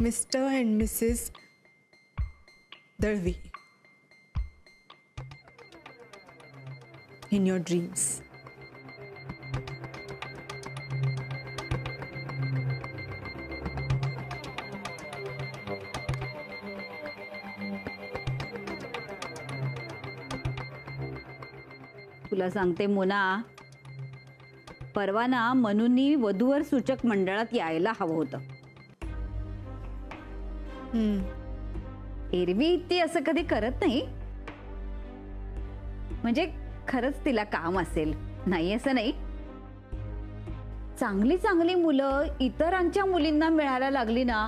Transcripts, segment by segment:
Mr. and Mrs. Dalvi in your dreams. तुला सांगते मोना, परवा ना मनूंनी वधूवर सूचक मंडळात यायला हवं होतं. एरवी ती असं कधी करत नाही. म्हणजे खरंच तिला काम असेल, नाही असं नाही. चांगली चांगली मुलं इतरांच्या मुलींना मिळायला लागली ना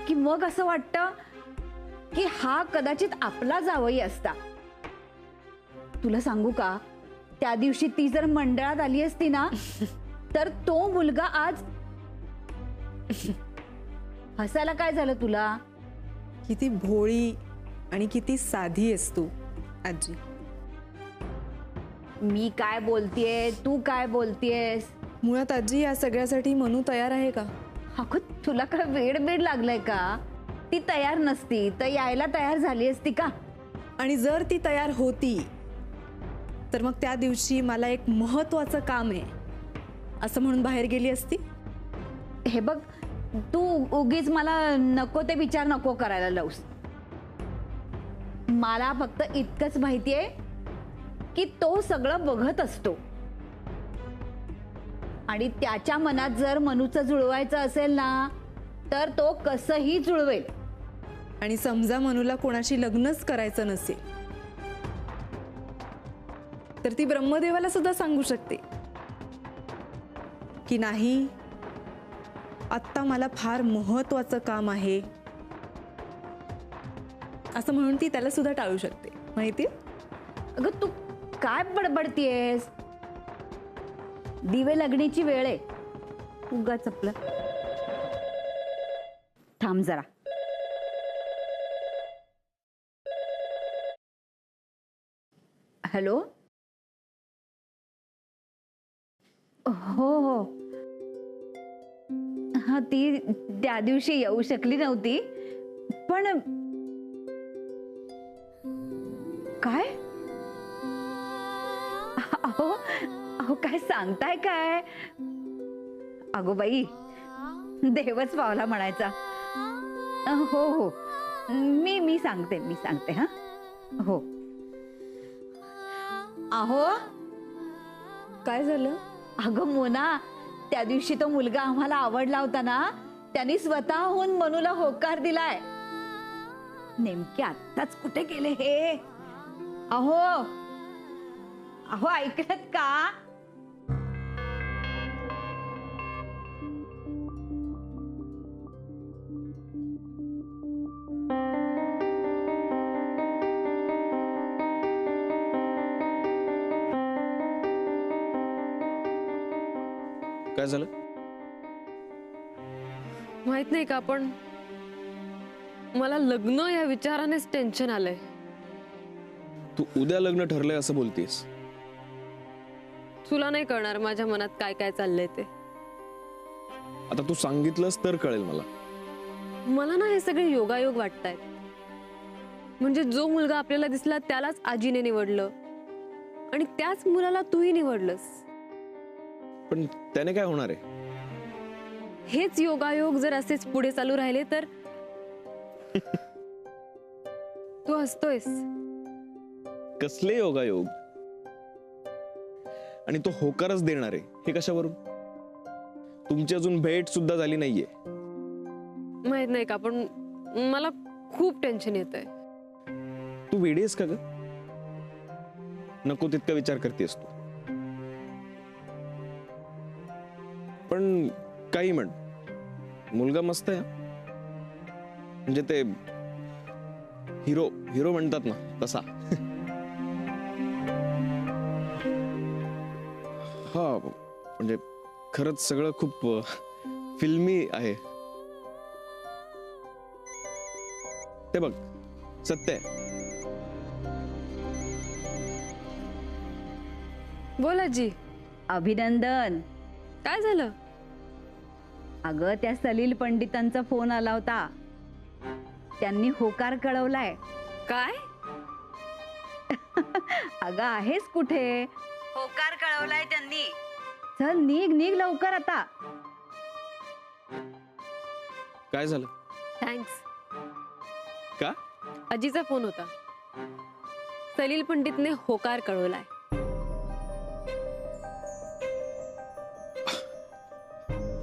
की मग असं वाटतं की हा कदाचित आपला जावई असता. तुला सांगू का, त्या दिवशी ती जर मंडळात आली असती ना तर तो मुलगा आज. हसायला काय झालं तुला? किती भोळी आणि किती साधी आहेस तू आजी. मी काय बोलतेय, तू काय बोलतेयस? मुळात आजी, या सगळ्यासाठी मनू तयार आहे का? अगं तुला काय वेड बेड लागलाय का? ती तयार नसती तर यायला तयार झाली असती का? आणि जर ती तयार होती तर मग त्या दिवशी मला एक महत्वाचं काम आहे असं म्हणून बाहेर गेली असती. हे बघ, तू उगीच मला नको ते विचार नको करायला लावूस. मला फक्त इतकंच माहितीये की तो सगळं बघत असतो आणि त्याच्या मनात जर मनूचं जुळवायचं असेल ना तर तो कसंही जुळवेल. आणि समजा मनूला कोणाशी लग्नच करायचं नसेल तर ती ब्रह्मदेवाला सुद्धा सांगू शकते की नाही, आत्ता मला फार महत्वाचं काम आहे असं म्हणून ती त्याला सुद्धा टाळू शकते. माहिती? अगं तू काय बडबडतीयस? दिवे लागण्याची वेळ आहे. उगाच आपलं. थांब जरा. हॅलो. हो हो, हा ती त्या दिवशी येऊ शकली नव्हती. पण काय? अहो अहो काय सांगताय काय? अगो बाई, देवच पावला म्हणायचा. हो हो, मी सांगते हा. हो. अहो काय झालं? अगं मोना, त्या दिवशी तो मुलगा आम्हाला आवडला होता ना, त्यांनी स्वतःहून मनूला होकार दिलाय. नेमके आत्ताच कुठे गेले हे? अहो अहो ऐकलत का? काय झालं? माहित नाही का, पण मला लग्न या विचारानेच टेन्शन आलंय. तू उद्या लग्न ठरलंय असं बोलतेस? तुला नाही कळणार माझ्या मनात काय काय चाललंय ते. आता तू सांगितलंस तर कळेल मला. मला ना हे सगळे योगायोग वाटतायत. म्हणजे जो मुलगा आपल्याला दिसला त्यालाच आजीने निवडलं आणि त्याच मुलाला तूही निवडलंस. पण त्याने काय होणार आहे? हेच योगायोग जर असेच पुढे चालू राहिले तर. तू हसतोयस. कसले योगायोग? आणि तो होकारच देणार आहे हे कशावरून? तुमची अजून भेट सुद्धा झाली नाहीये. माहित नाही का, पण मला खूप टेन्शन येतंय. तू वेडी आहेस का ग? नको तितका विचार करतेस तू. पण काही म्हण, मुलगा मस्त आहे. म्हणजे ते हिरो हिरो म्हणतात ना तसा. हा म्हणजे खरंच सगळं खूप फिल्मी आहे. ते बघ, सत्य आहे. बोल आजी. अभिनंदन. काय झालं? अगं त्या सलील पंडितांचा फोन आला होता. त्यांनी होकार कळवलाय. काय? अगं आहेस कुठे? होकार कळवलाय त्यांनी. चल निघ निघ लवकर आता. काय झालं? थँक्स. का? अजीचा फोन होता. सलील पंडितने होकार कळवलाय.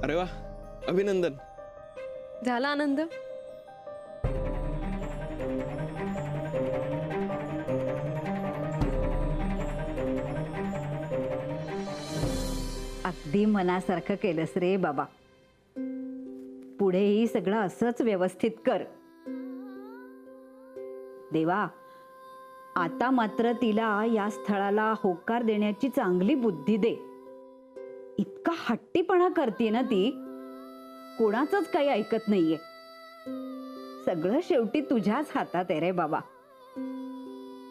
अरे वा, अभिनंदन. झाला आनंद? अगदी मनासारखं केलंस रे बाबा. पुढेही सगळं असंच व्यवस्थित कर. देवा, आता मात्र तिला या स्थळाला होकार देण्याची चांगली बुद्धी दे. इतका हट्टीपणा करते ना ती, कोणाचंच काही ऐकत नाहीये. सगळं शेवटी तुझ्याच हातात आहे रे बाबा.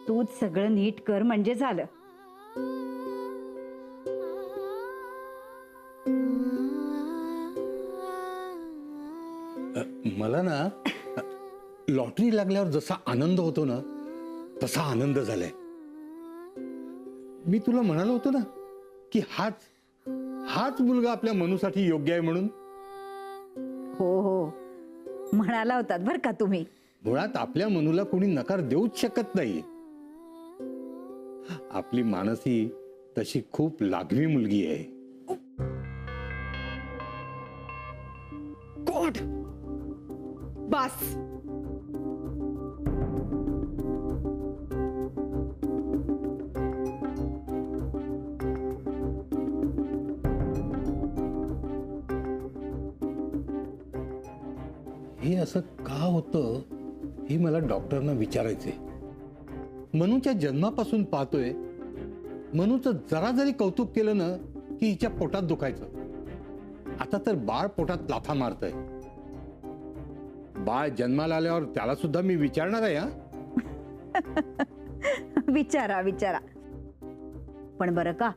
तूच सगळं नीट कर म्हणजे झालं. मला ना लॉटरी लागल्यावर जसा आनंद होतो ना तसा आनंद झालाय. मी तुला म्हणालो होतो ना की हाच मुलगा आपल्या मनूसाठी योग्य आहे म्हणून. हो हो म्हणाला होतात बर का तुम्ही. मुळात आपल्या मनूला कोणी नकार देऊच शकत नाही. आपली मानसी तशी खूप लागवी मुलगी आहे. गॉड, बस. हे असं का होतं हे मला डॉक्टरना विचारायचंय. मनूच्या जन्मापासून पाहतोय, मनूचं जरा जरी कौतुक केलं ना की हिच्या पोटात दुखायचं. आता तर बाळ पोटात लाथा मारतय. बाळ जन्माला आल्यावर त्याला सुद्धा मी विचारणार आहे. विचारा विचारा. पण बरं का,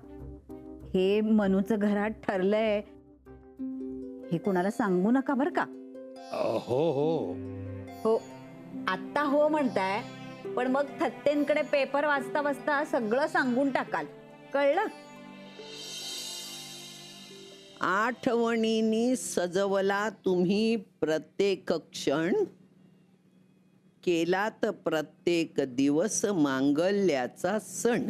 हे मनूचं घरात ठरलंय हे कोणाला सांगू नका बर का. हो हो हो, आत्ता हो म्हणताय, पण मग थत्तेंकडे पेपर वाचता वाचता सगळं सांगून टाकाल. कळलं? आठवणींनी सजवला तुम्ही प्रत्येक क्षण, केलात प्रत्येक दिवस मांगल्याचा सण.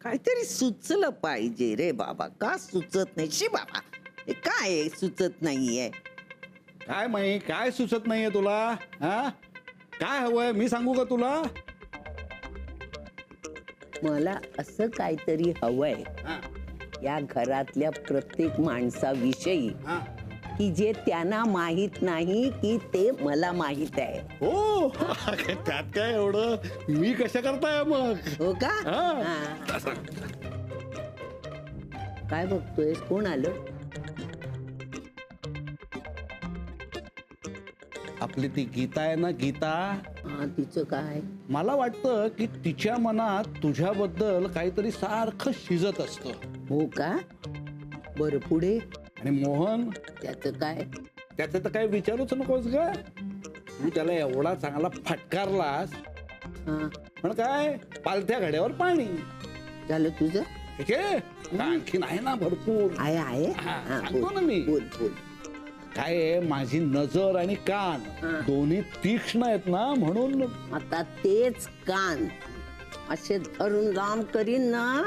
काहीतरी सुचलं पाहिजे रे बाबा. का सुचत नाही? शी बाबा, हे काय सुचत नाहीये? काय माही, काय सुचत नाहीये तुला? हा, काय हवंय मी सांगू का तुला? मला असं काहीतरी हवंय हा, या घरातल्या प्रत्येक माणसाविषयी हा. की जे त्यांना माहित नाही की ते मला माहित आहे. हो, त्यात काय एवढं? मी कशा करताय मग? हो का? हा. हा. काय बघतोय? कोण आलं? आपली ती गीता आहे ना, गीता. हा, तिचं काय? मला वाटतं की तिच्या मनात तुझ्याबद्दल काहीतरी सारखं शिजत असतं. हो का? बर, पुढे? आणि मोहन, त्याचं काय? त्याचं तर काही विचारूच नकोस ग. तू त्याला एवढा चांगला फटकारलास, हा, पण काय पालथ्या घड्यावर पाणी. झालं तुझं? ठीक आहे, आणखीन आहे ना भरपूर. आहे आहे. हा, हा, सांगतो बोल. ना मी. बोल बोल. काय आहे, माझी नजर आणि कान हा. दोन्ही तीक्ष्ण आहेत ना, म्हणून. आता तेच कान असे धरून राम करीन ना.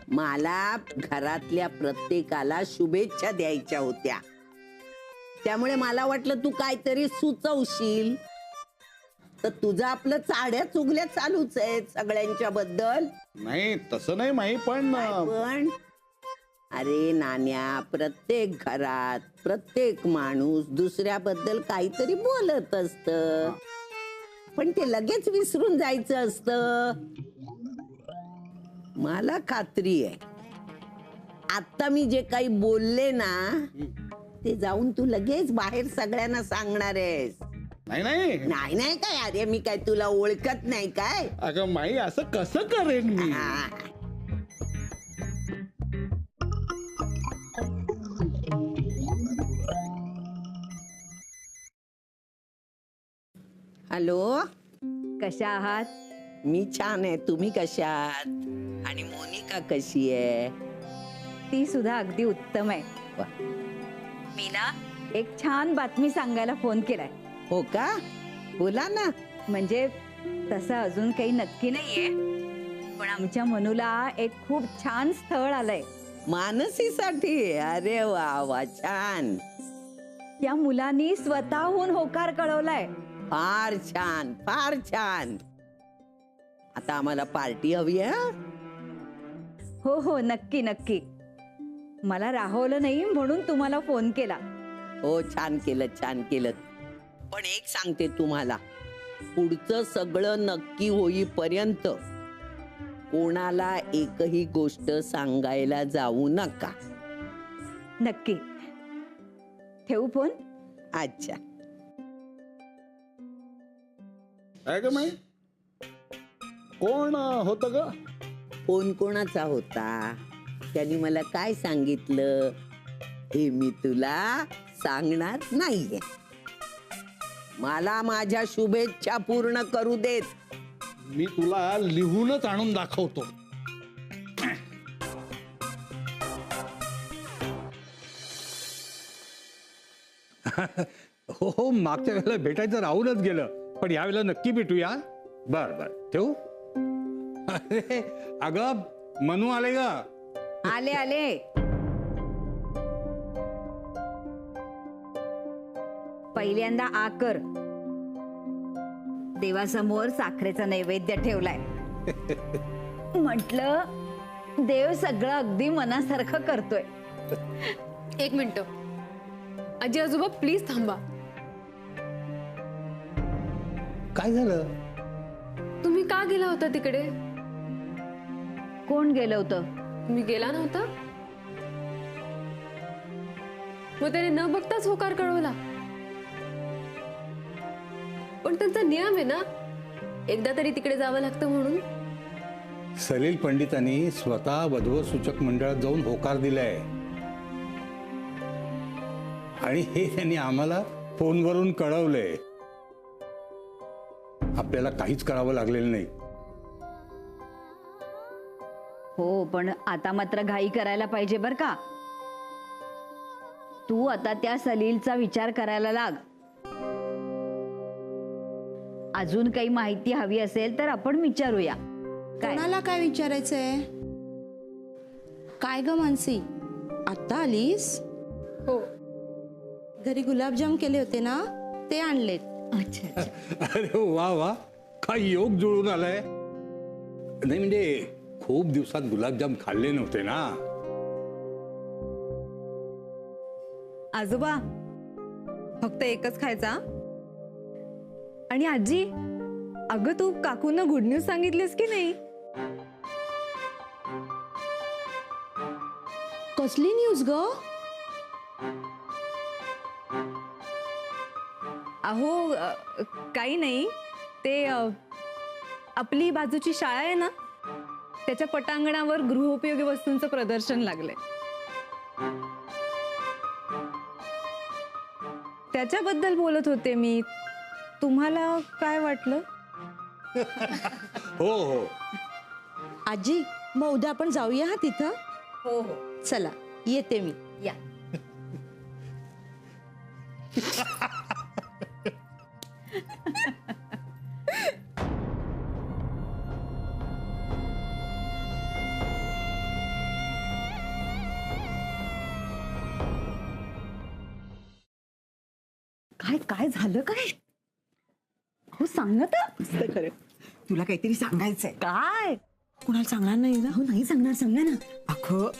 मला घरातल्या प्रत्येकाला शुभेच्छा द्यायच्या होत्या, त्यामुळे मला वाटलं तू काहीतरी सुचवशील. तर तुझं आपलं चाड्या चुगल्या चालूच आहेत सगळ्यांच्या बद्दल. नाही तसं नाही माही, पण पण अरे नान्या, प्रत्येक घरात प्रत्येक माणूस दुसऱ्याबद्दल काहीतरी बोलत असत, पण ते लगेच विसरून जायचं असतं. मला खात्री आहे आता मी जे काही बोलले ना ते जाऊन तू लगेच बाहेर सगळ्यांना सांगणार आहेस. नाही नाही नाही नाही काय, अरे मी काय तुला ओळखत नाही काय? अगं माई, असं कसं करेन मी? हा. हॅलो, कशा आहात? मी छान आहे. तुम्ही कशा आहात? आणि मोनिका कशी आहे? ती सुद्धा अगदी उत्तम आहे. वा. मी ना एक छान बातमी सांगायला फोन केलाय. हो का? बोला ना. म्हणजे तसं अजून काही नक्की नाहीये, पण आमच्या मनूला एक खूप छान स्थळ आलंय. मानसीसाठी? अरे वा वा, छान. त्या मुलांनी स्वतःहून होकार कळवलाय. फार छान, फार छान. आता आम्हाला पार्टी हवी आहे. हो हो, नक्की नक्की. मला राहवलं नाही म्हणून तुम्हाला फोन केला. हो, छान केलं, छान केलं. पण एक सांगते तुम्हाला, पुढचं सगळं नक्की होईपर्यंत कोणाला एकही गोष्ट सांगायला जाऊ नका. नक्की. ठेवू फोन? अच्छा. आहे का माई? कोण होतं ग? फोन कोणाचा होता? त्यांनी मला काय सांगितलं हे मी तुला सांगणार नाहीये. मला माझ्या शुभेच्छा पूर्ण करू देत. मी तुला लिहूनच आणून दाखवतो. हो हो, मागच्या वेळेला भेटायचं राहूनच गेलं, पण यावेळेला नक्की भेटूया. बर बर, ठेवू. अरे अगं, मनू आले ग. आले आले. पहिल्यांदा आकर. देवासमोर साखरेचा नैवेद्य ठेवलाय. म्हटलं देव सगळं अगदी मनासारखं करतोय. एक मिनिट, आजी आजोबा प्लीज थांबा. काय झालं? तुम्ही का गेला होता तिकडे? कोण गेलं होतं? तुम्ही गेला नव्हता? मग त्याने न बघताच होकार कळवला. पण त्यांचा नियम आहे ना, एकदा तरी तिकडे जावं लागतं म्हणून. सलील पंडितांनी स्वतः वधू सूचक मंडळात जाऊन होकार दिलाय, आणि हे त्यांनी आम्हाला फोनवरून कळवलंय. आपल्याला काहीच करावं लागलेलं नाही. हो, पण आता मात्र घाई करायला पाहिजे बर का. तू आता त्या सलीलचा विचार करायला लाग. अजून काही माहिती हवी असेल तर आपण विचारूया. काय? कोणाला काय विचारायचंय? काय ग मानसी, आता आलीस? हो. घरी गुलाबजाम केले होते ना, ते आणलेत. अच्छा अच्छा. अरे वा वा, काय योग जुळून आलाय. नाही म्हणजे खूप दिवसात गुलाबजाम खाल्ले नव्हते ना. आजोबा, फक्त एकच खायचा. आणि आजी, अगं तू काकूंना गुड न्यूज सांगितलीस की नाही? कसली न्यूज ग? अहो, काही नाही. ते आपली बाजूची शाळा आहे ना, त्याच्या पटांगणावर गृहोपयोगी वस्तूंचं प्रदर्शन लागलंय. त्याच्याबद्दल बोलत होते मी. तुम्हाला काय वाटलं? हो हो. आजी, मग उद्या आपण जाऊया हा तिथं. हो हो, चला, येते मी. या. काय काय झालं काय? हो, सांग ना तर. खरं तुला काहीतरी सांगायचंय. काय? कुणाला सांगणार नाही ना? हो, नाही सांगणार. सांगा ना. अगं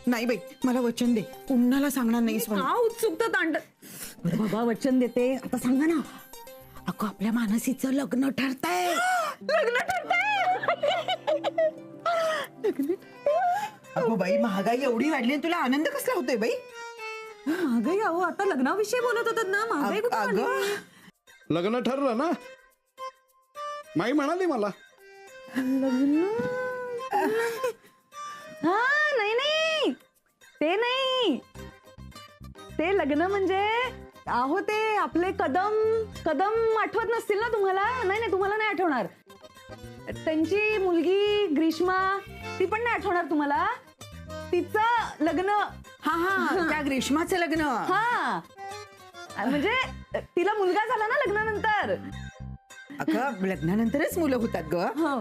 नाही बाई, मला वचन दे, कुणाला सांगणार नाहीस म्हणून. का उत्सुकता तांड. बरं बाबा, वचन देते, आता सांगा ना. अगं, आपल्या मानसीचं लग्न ठरतंय. लग्न ठरतंय. अगं बाई, महागाई एवढी वाढली आणि तुला आनंद कसला होतोय बाई? महागाई? अहो, आता लग्नाविषयी बोलत होतात ना. महागाई कुठे वाढली? अगं लग्न ठरलं ना? माई म्हणाली मला. हा, नाही नाही, ते नाही. ते लग्न म्हणजे अहो ते आपले कदम कदम आठवत नसतील ना तुम्हाला? नाही नाही, तुम्हाला नाही आठवणार. त्यांची मुलगी ग्रीष्मा, ती पण नाही आठवणार तुम्हाला. तिचं लग्न. हा हा, त्या ग्रीष्माचं लग्न. हा म्हणजे तिला मुलगा झाला ना लग्नानंतर. अगं लग्नानंतरच मुलं होतात ग. हो,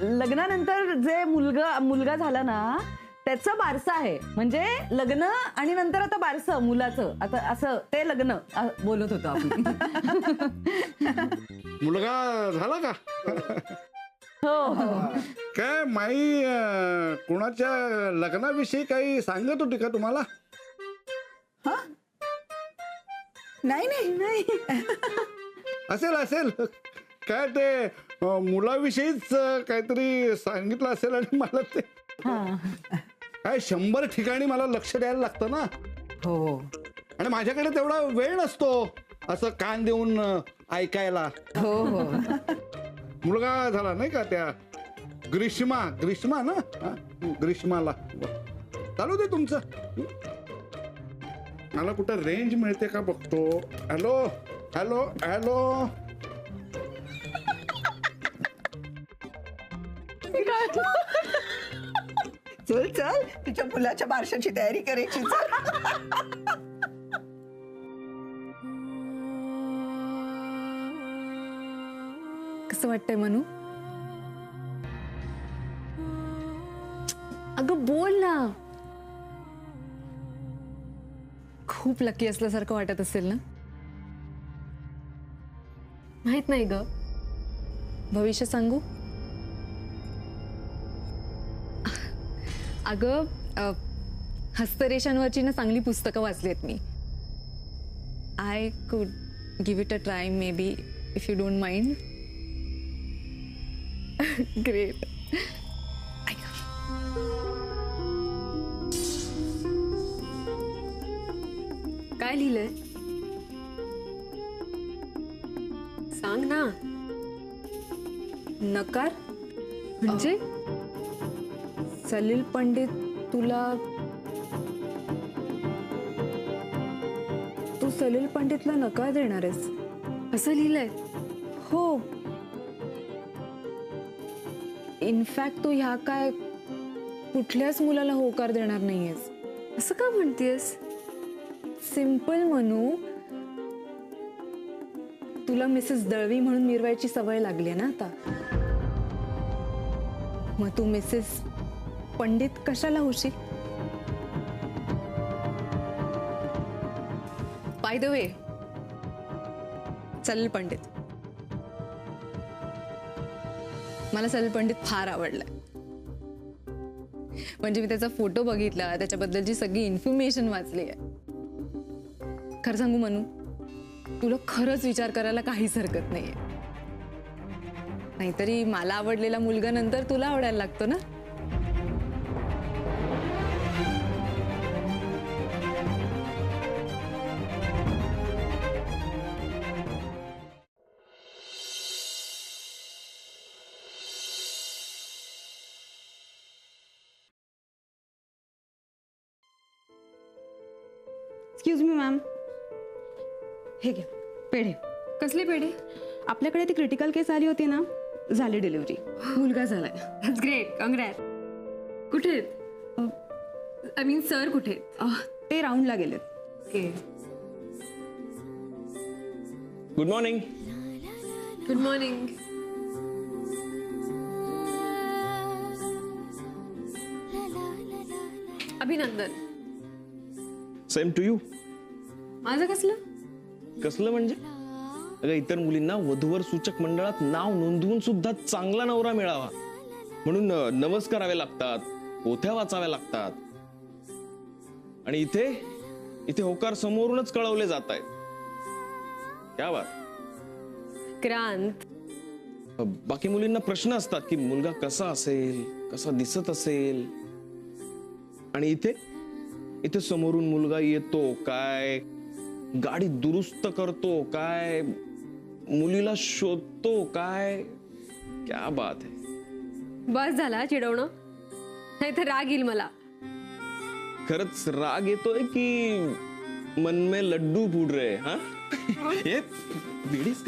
लग्नानंतर जे मुलगा झाला ना त्याचं बारसं आहे. म्हणजे लग्न आणि नंतर आता बारसं मुलाचं. आता असं ते लग्न बोलत होतो आपण. मुलगा झाला का? हो हो. काय माई कोणाच्या लग्नाविषयी काही सांगत होती का तुम्हाला? नाही नाही नाही. असेल असेल, काय ते मुलाविषयीच काहीतरी सांगितलं असेल. आणि मला ते काय 100 ठिकाणी मला लक्ष द्यायला लागतं ना. हो. आणि माझ्याकडे तेवढा वेळ नसतो असं कान देऊन ऐकायला. हो हो. मुलगा झाला नाही का त्या ग्रीष्मा ना. हा? ग्रीष्माला. चालू दे तुमचं. मला कुठं रेंज मिळते का बघतो. Hello hello hello. चल चल, तिच्या मुलाच्या बारशाची तयारी करायची. कसं वाटतंय मनू? अगं बोल ना. खूप लकी असल्यासारखं वाटत असेल ना? माहित नाही ग. भविष्य सांगू? अगं हस्तरेषांवरची ना चांगली पुस्तकं वाचली आहेत मी. I could give it a try maybe if you don't mind. Great. काय लिहिलंय? सांग ना. नकार म्हणजे सलील पंडित तू सलील पंडितला नकार देणार आहेस? असं लिहिलंय? हो. इनफॅक्ट तू ह्या काय कुठल्याच मुलाला होकार देणार नाहीयेस. असं का म्हणतेस? सिंपल म्हणू, तुला मिसेस दळवी म्हणून मिरवायची सवय लागली ना आता. मग तू मिसेस पंडित कशाला होशील? By the way, Salil Pandit, मला सलील पंडित फार आवडलाय. म्हणजे मी त्याचा फोटो बघितला, त्याच्याबद्दलची सगळी इन्फॉर्मेशन वाचली आहे. खरं सांगू मनू, तुला खरंच विचार करायला काहीच हरकत नाहीये. नाहीतरी मला आवडलेला मुलगा नंतर तुला आवडायला लागतो ना. एक्सक्यूज मी मॅम, हे घ्या पेढे. कसले पेढे? आपल्याकडे ती क्रिटिकल केस आली होती ना, झाली डिलिव्हरी, मुलगा झालाय. That's great, congrat. कुठे आहेत? आय मीन सर कुठे आहेत? ते राऊंडला गेलेत. Okay. Good morning. Good morning. अभिनंदन. Same to you. माझं कसलं? कसलं म्हणजे? अगं इतर मुलींना वधूवर सूचक मंडळात नाव नोंदवून सुद्धा चांगला नवरा मिळावा म्हणून नवस करावे लागतात, पोथ्या वाचाव्या लागतात. आणि इथे होकार समोरूनच कळवले जात आहेत. क्या बात. क्रांत, बाकी मुलींना प्रश्न असतात की मुलगा कसा असेल, कसा दिसत असेल. आणि इथे समोरून मुलगा येतो काय, गाडी दुरुस्त करतो काय, मुलीला शोधतो काय. क्या बात है. बस झाला चिडवणं, नाही तर राग येईल मला. खरंच राग येतोय की मन में लड्डू फूट रहे हाँ ये लेडीज